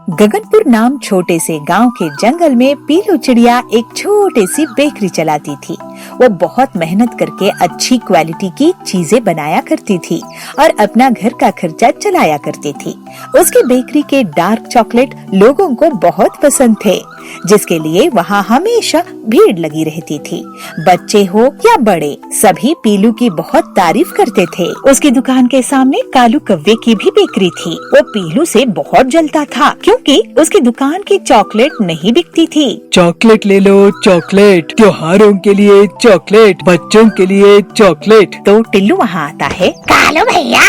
गगनपुर नाम छोटे से गांव के जंगल में पीलू चिड़िया एक छोटी सी बेकरी चलाती थी। वो बहुत मेहनत करके अच्छी क्वालिटी की चीजें बनाया करती थी और अपना घर का खर्चा चलाया करती थी। उसकी बेकरी के डार्क चॉकलेट लोगों को बहुत पसंद थे, जिसके लिए वहाँ हमेशा भीड़ लगी रहती थी। बच्चे हो या बड़े, सभी पीलू की बहुत तारीफ करते थे। उसकी दुकान के सामने कालू कौवे की भी बेकरी थी। वो पीलू से बहुत जलता था क्योंकि उसकी दुकान की चॉकलेट नहीं बिकती थी। चॉकलेट ले लो, चॉकलेट त्योहारों के लिए चॉकलेट, बच्चों के लिए चॉकलेट। तो टिल्लू वहाँ आता है। कालू भैया,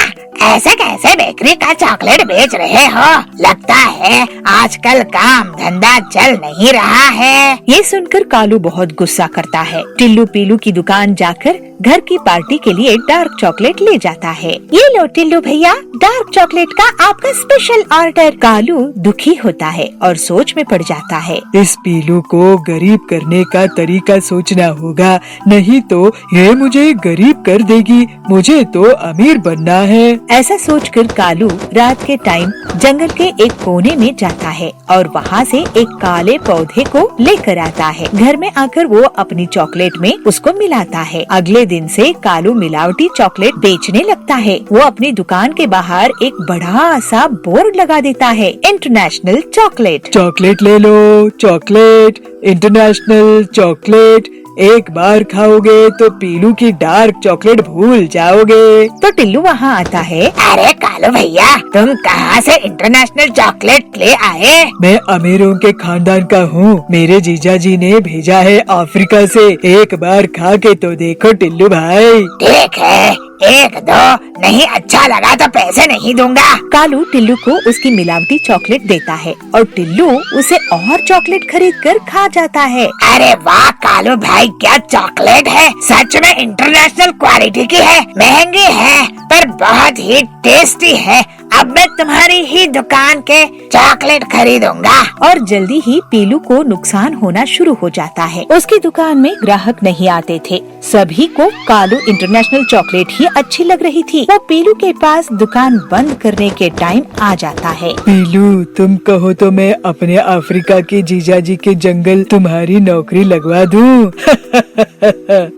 ऐसे कैसे बेकरी का चॉकलेट बेच रहे हो? लगता है आजकल काम धंधा चल नहीं रहा है। ये सुनकर कालू बहुत गुस्सा करता है। टिल्लू पीलू की दुकान जाकर घर की पार्टी के लिए डार्क चॉकलेट ले जाता है। ये लो टिल्लू भैया, डार्क चॉकलेट का आपका स्पेशल ऑर्डर। कालू दुखी होता है और सोच में पड़ जाता है। इस पीलू को गरीब करने का तरीका सोचना होगा, नहीं तो ये मुझे गरीब कर देगी। मुझे तो अमीर बनना है। ऐसा सोचकर कालू रात के टाइम जंगल के एक कोने में जाता है और वहाँ से एक काले पौधे को लेकर आता है। घर में आकर वो अपनी चॉकलेट में उसको मिलाता है। अगले दिन से कालू मिलावटी चॉकलेट बेचने लगता है। वो अपनी दुकान के बाहर एक बड़ा सा बोर्ड लगा देता है, इंटरनेशनल चॉकलेट। चॉकलेट ले लो, चॉकलेट इंटरनेशनल चॉकलेट। एक बार खाओगे तो पीलू की डार्क चॉकलेट भूल जाओगे। तो टिल्लू वहाँ आता है। अरे कालू भैया, तुम कहाँ से इंटरनेशनल चॉकलेट ले आए? मैं अमीरों के खानदान का हूँ। मेरे जीजा जी ने भेजा है अफ्रीका से। एक बार खा के तो देखो टिल्लू भाई। ठीक है, एक दो, नहीं अच्छा लगा तो पैसे नहीं दूंगा। कालू टिल्लू को उसकी मिलावटी चॉकलेट देता है और टिल्लू उसे और चॉकलेट खरीद कर खा जाता है। अरे वाह कालू भाई, क्या चॉकलेट है! सच में इंटरनेशनल क्वालिटी की है। महंगी है पर बहुत ही टेस्टी है। अब मैं तुम्हारी ही दुकान के चॉकलेट खरीदूंगा। और जल्दी ही पीलू को नुकसान होना शुरू हो जाता है। उसकी दुकान में ग्राहक नहीं आते थे। सभी को कालू इंटरनेशनल चॉकलेट ही अच्छी लग रही थी। वो पीलू के पास दुकान बंद करने के टाइम आ जाता है। पीलू, तुम कहो तो मैं अपने अफ्रीका के जीजा जी के जंगल तुम्हारी नौकरी लगवा दूं।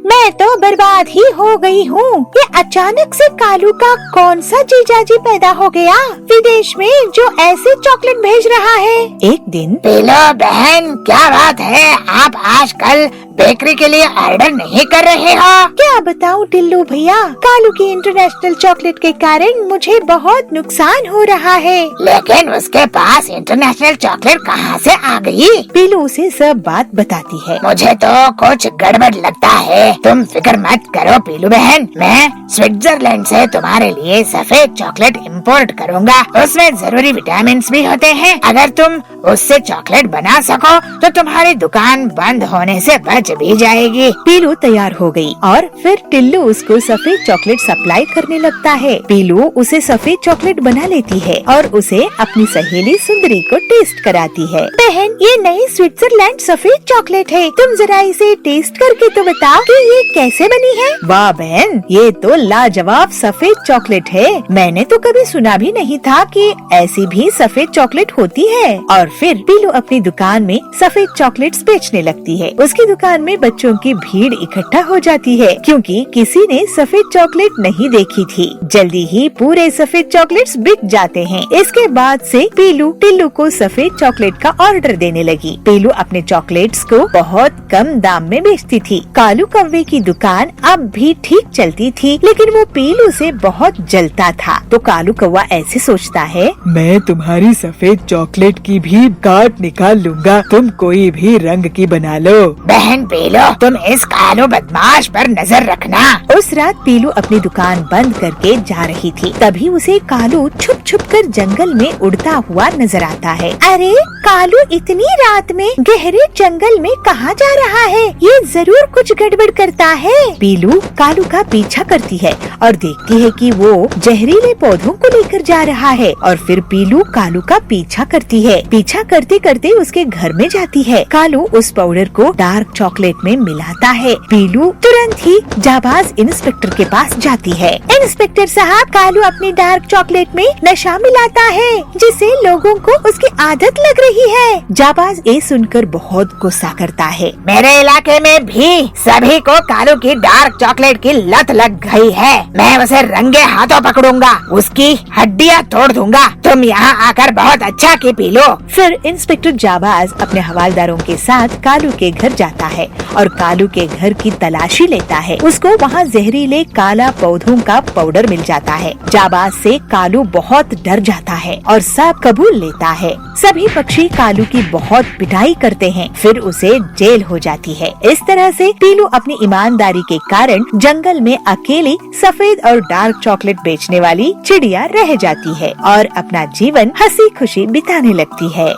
मैं तो बर्बाद ही हो गई हूँ। ये अचानक से कालू का कौन सा जीजा जी पैदा हो गया विदेश में जो ऐसे चॉकलेट भेज रहा है। एक दिन पीलू बहन, क्या बात है? आप आजकल बेकरी के लिए ऑर्डर नहीं कर रहे हो? क्या बताऊं टिल्लू भैया, कालू की इंटरनेशनल चॉकलेट के कारण मुझे बहुत नुकसान हो रहा है। लेकिन उसके पास इंटरनेशनल चॉकलेट कहाँ से आ गई? पीलू उसे सब बात बताती है। मुझे तो कुछ गड़बड़ लगता है। तुम फिक्र मत करो पीलू बहन, मैं स्विट्जरलैंड से तुम्हारे लिए सफेद चॉकलेट इंपोर्ट करूँगा। उसमें जरूरी विटामिन भी होते हैं। अगर तुम उससे चॉकलेट बना सको तो तुम्हारी दुकान बंद होने से बच भी जाएगी। पीलू तैयार हो गई और फिर टिल्लू उसको सफेद चॉकलेट सप्लाई करने लगता है। पीलू उसे सफेद चॉकलेट बना लेती है और उसे अपनी सहेली सुंदरी को टेस्ट कराती है। बहन, ये नई स्विट्जरलैंड सफेद चॉकलेट है। तुम जरा इसे टेस्ट करके तो बताओ कि ये कैसे बनी है। वाह बहन, ये तो लाजवाब सफेद चॉकलेट है। मैंने तो कभी सुना भी नहीं था कि ऐसी भी सफेद चॉकलेट होती है। और फिर पीलू अपनी दुकान में सफेद चॉकलेट्स बेचने लगती है। उसकी दुकान में बच्चों की भीड़ इकट्ठा हो जाती है क्योंकि किसी ने सफेद चॉकलेट नहीं देखी थी। जल्दी ही पूरे सफेद चॉकलेट्स बिक जाते हैं। इसके बाद से पीलू टिल्लू को सफेद चॉकलेट का ऑर्डर देने लगी। पीलू अपने चॉकलेट्स को बहुत कम दाम में बेचती थी। कालू कौवे की दुकान अब भी ठीक चलती थी, लेकिन वो पीलू से बहुत जलता था। तो कालू कौवा ऐसे सोचता है, मैं तुम्हारी सफेद चॉकलेट की भी काट निकाल लूंगा। तुम कोई भी रंग की बना लो। बहन पीलू, तुम इस कालू बदमाश पर नजर रखना। उस रात पीलू अपनी दुकान बंद करके जा रही थी। तभी उसे कालू छुप छुप कर जंगल में उड़ता हुआ नजर आता है। अरे कालू इतनी रात में गहरे जंगल में कहाँ जा रहा है? ये जरूर कुछ गड़बड़ करता है। पीलू कालू का पीछा करती है और देखती है कि वो जहरीले पौधों को लेकर जा रहा है। और फिर पीलू कालू का पीछा करती है। पीछा करते करते उसके घर में जाती है। कालू उस पाउडर को डार्क चॉकलेट चॉकलेट में मिलाता है। पीलू तुरंत ही जाबाज इंस्पेक्टर के पास जाती है। इंस्पेक्टर साहब, कालू अपनी डार्क चॉकलेट में नशा मिलाता है जिससे लोगों को उसकी आदत लग रही है। जाबाज ये सुनकर बहुत गुस्सा करता है। मेरे इलाके में भी सभी को कालू की डार्क चॉकलेट की लत लग गई है। मैं उसे रंगे हाथों पकड़ूंगा, उसकी हड्डियां तोड़ दूंगा। तुम यहाँ आकर बहुत अच्छा की पी लो। फिर इंस्पेक्टर जाबाज अपने हवालदारों के साथ कालू के घर जाता है और कालू के घर की तलाशी लेता है। उसको वहाँ जहरीले काला पौधों का पाउडर मिल जाता है। जाबाज से कालू बहुत डर जाता है और सब कबूल लेता है। सभी पक्षी कालू की बहुत पिटाई करते हैं, फिर उसे जेल हो जाती है। इस तरह से पीलू अपनी ईमानदारी के कारण जंगल में अकेली सफेद और डार्क चॉकलेट बेचने वाली चिड़िया रह जाती है और अपना जीवन हंसी खुशी बिताने लगती है।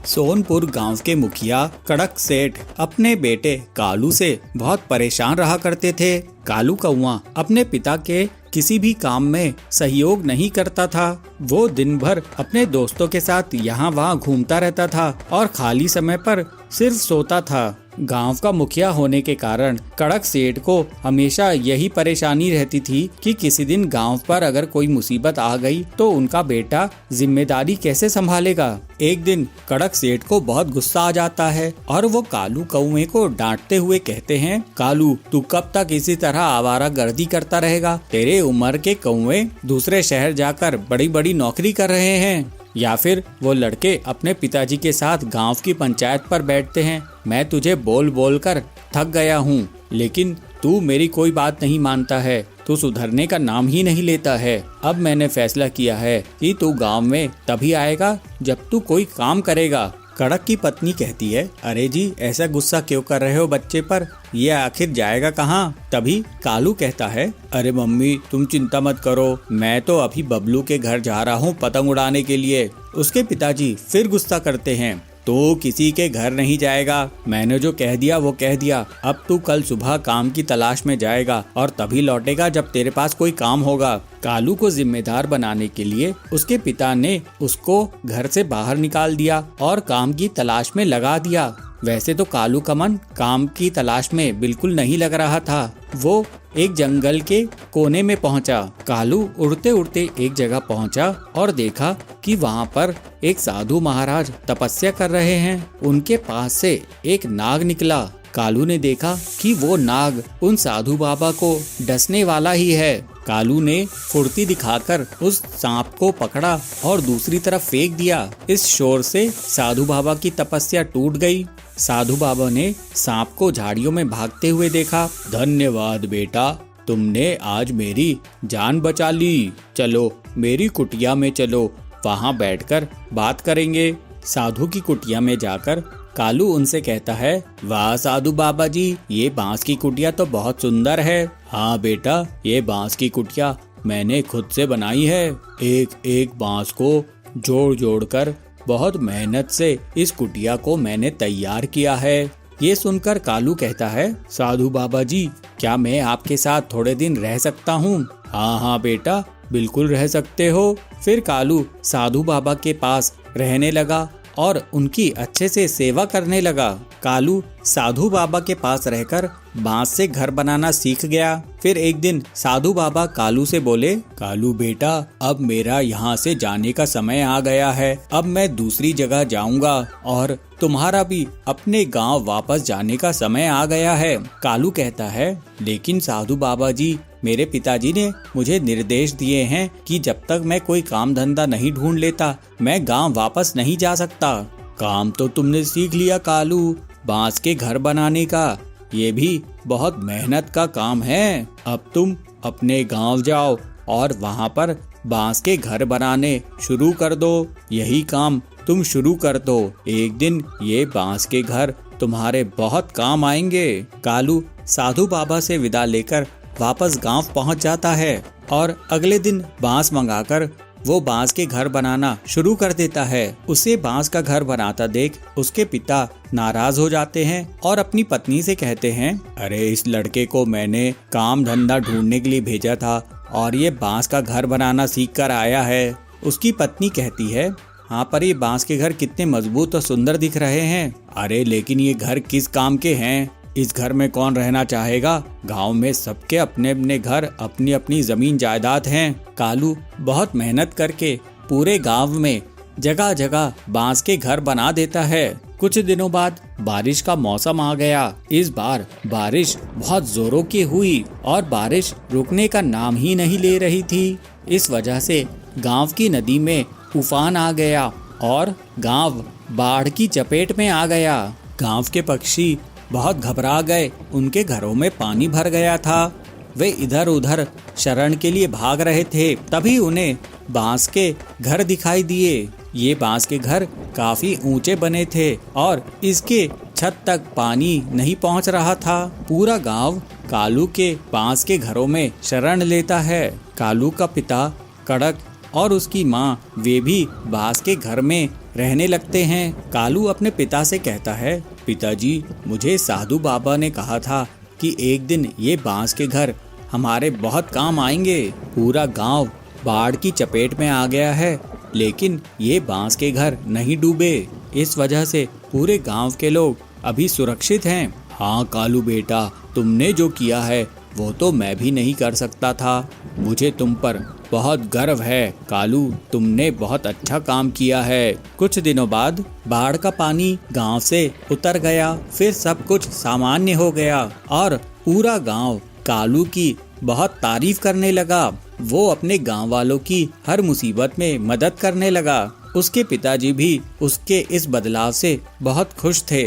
सोनपुर गांव के मुखिया कड़क सेठ अपने बेटे कालू से बहुत परेशान रहा करते थे। कालू कौआ अपने पिता के किसी भी काम में सहयोग नहीं करता था। वो दिन भर अपने दोस्तों के साथ यहाँ वहाँ घूमता रहता था और खाली समय पर सिर्फ सोता था। गांव का मुखिया होने के कारण कड़क सेठ को हमेशा यही परेशानी रहती थी कि किसी दिन गांव पर अगर कोई मुसीबत आ गई तो उनका बेटा जिम्मेदारी कैसे संभालेगा। एक दिन कड़क सेठ को बहुत गुस्सा आ जाता है और वो कालू कौवे को डांटते हुए कहते हैं, कालू तू कब तक इसी तरह आवारागर्दी करता रहेगा? तेरे उम्र के कौवे दूसरे शहर जाकर बड़ी बड़ी नौकरी कर रहे हैं या फिर वो लड़के अपने पिताजी के साथ गांव की पंचायत पर बैठते हैं। मैं तुझे बोल बोल कर थक गया हूँ, लेकिन तू मेरी कोई बात नहीं मानता है। तू सुधरने का नाम ही नहीं लेता है। अब मैंने फैसला किया है कि तू गांव में तभी आएगा जब तू कोई काम करेगा। कड़क की पत्नी कहती है, अरे जी ऐसा गुस्सा क्यों कर रहे हो बच्चे पर? ये आखिर जाएगा कहाँ? तभी कालू कहता है, अरे मम्मी तुम चिंता मत करो, मैं तो अभी बबलू के घर जा रहा हूँ पतंग उड़ाने के लिए। उसके पिताजी फिर गुस्सा करते हैं, तो किसी के घर नहीं जाएगा। मैंने जो कह दिया वो कह दिया। अब तू कल सुबह काम की तलाश में जाएगा और तभी लौटेगा जब तेरे पास कोई काम होगा। कालू को जिम्मेदार बनाने के लिए उसके पिता ने उसको घर से बाहर निकाल दिया और काम की तलाश में लगा दिया। वैसे तो कालू का मन काम की तलाश में बिल्कुल नहीं लग रहा था। वो एक जंगल के कोने में पहुंचा। कालू उड़ते उड़ते एक जगह पहुंचा और देखा कि वहां पर एक साधु महाराज तपस्या कर रहे हैं। उनके पास से एक नाग निकला। कालू ने देखा कि वो नाग उन साधु बाबा को डसने वाला ही है। कालू ने फुर्ती दिखाकर उस सांप को पकड़ा और दूसरी तरफ फेंक दिया। इस शोर से साधु बाबा की तपस्या टूट गई। साधु बाबा ने सांप को झाड़ियों में भागते हुए देखा। धन्यवाद बेटा, तुमने आज मेरी जान बचा ली। चलो मेरी कुटिया में चलो, वहाँ बैठकर बात करेंगे। साधु की कुटिया में जाकर कालू उनसे कहता है, वाह साधु बाबा जी, ये बांस की कुटिया तो बहुत सुंदर है। हाँ बेटा, ये बांस की कुटिया मैंने खुद से बनाई है। एक एक बांस को जोड़ जोड़ कर बहुत मेहनत से इस कुटिया को मैंने तैयार किया है। ये सुनकर कालू कहता है, साधु बाबा जी क्या मैं आपके साथ थोड़े दिन रह सकता हूँ? हाँ हाँ बेटा, बिल्कुल रह सकते हो। फिर कालू साधु बाबा के पास रहने लगा और उनकी अच्छे से सेवा करने लगा। कालू साधु बाबा के पास रहकर बांस से घर बनाना सीख गया। फिर एक दिन साधु बाबा कालू से बोले, कालू बेटा, अब मेरा यहाँ से जाने का समय आ गया है। अब मैं दूसरी जगह जाऊंगा और तुम्हारा भी अपने गांव वापस जाने का समय आ गया है। कालू कहता है, लेकिन साधु बाबा जी, मेरे पिताजी ने मुझे निर्देश दिए हैं कि जब तक मैं कोई काम धंधा नहीं ढूंढ लेता मैं गांव वापस नहीं जा सकता। काम तो तुमने सीख लिया कालू, बांस के घर बनाने का। ये भी बहुत मेहनत का काम है। अब तुम अपने गांव जाओ और वहां पर बांस के घर बनाने शुरू कर दो। यही काम तुम शुरू कर दो, एक दिन ये बांस के घर तुम्हारे बहुत काम आएंगे। कालू साधु बाबा से विदा लेकर वापस गांव पहुंच जाता है और अगले दिन बांस मंगाकर वो बांस के घर बनाना शुरू कर देता है। उसे बांस का घर बनाता देख उसके पिता नाराज हो जाते हैं और अपनी पत्नी से कहते हैं, अरे इस लड़के को मैंने काम धंधा ढूंढने के लिए भेजा था और ये बांस का घर बनाना सीख कर आया है। उसकी पत्नी कहती है, हाँ, पर ये बांस के घर कितने मजबूत और सुंदर दिख रहे हैं। अरे लेकिन ये घर किस काम के हैं? इस घर में कौन रहना चाहेगा? गांव में सबके अपने अपने घर, अपनी अपनी जमीन जायदाद हैं। कालू बहुत मेहनत करके पूरे गांव में जगह जगह बांस के घर बना देता है। कुछ दिनों बाद बारिश का मौसम आ गया। इस बार बारिश बहुत जोरों की हुई और बारिश रुकने का नाम ही नहीं ले रही थी। इस वजह से गांव की नदी में उफान आ गया और गांव बाढ़ की चपेट में आ गया। गांव के पक्षी बहुत घबरा गए। उनके घरों में पानी भर गया था। वे इधर उधर शरण के लिए भाग रहे थे। तभी उन्हें बांस के घर दिखाई दिए। ये बांस के घर काफी ऊंचे बने थे और इसके छत तक पानी नहीं पहुंच रहा था। पूरा गांव कालू के बांस के घरों में शरण लेता है। कालू का पिता कड़क और उसकी माँ वे भी बांस के घर में रहने लगते हैं। कालू अपने पिता से कहता है, पिताजी, मुझे साधु बाबा ने कहा था कि एक दिन ये बांस के घर हमारे बहुत काम आएंगे। पूरा गांव बाढ़ की चपेट में आ गया है, लेकिन ये बांस के घर नहीं डूबे। इस वजह से पूरे गांव के लोग अभी सुरक्षित हैं। हाँ कालू बेटा, तुमने जो किया है वो तो मैं भी नहीं कर सकता था। मुझे तुम पर बहुत गर्व है कालू, तुमने बहुत अच्छा काम किया है। कुछ दिनों बाद बाढ़ का पानी गांव से उतर गया। फिर सब कुछ सामान्य हो गया और पूरा गांव कालू की बहुत तारीफ करने लगा। वो अपने गांव वालों की हर मुसीबत में मदद करने लगा। उसके पिताजी भी उसके इस बदलाव से बहुत खुश थे।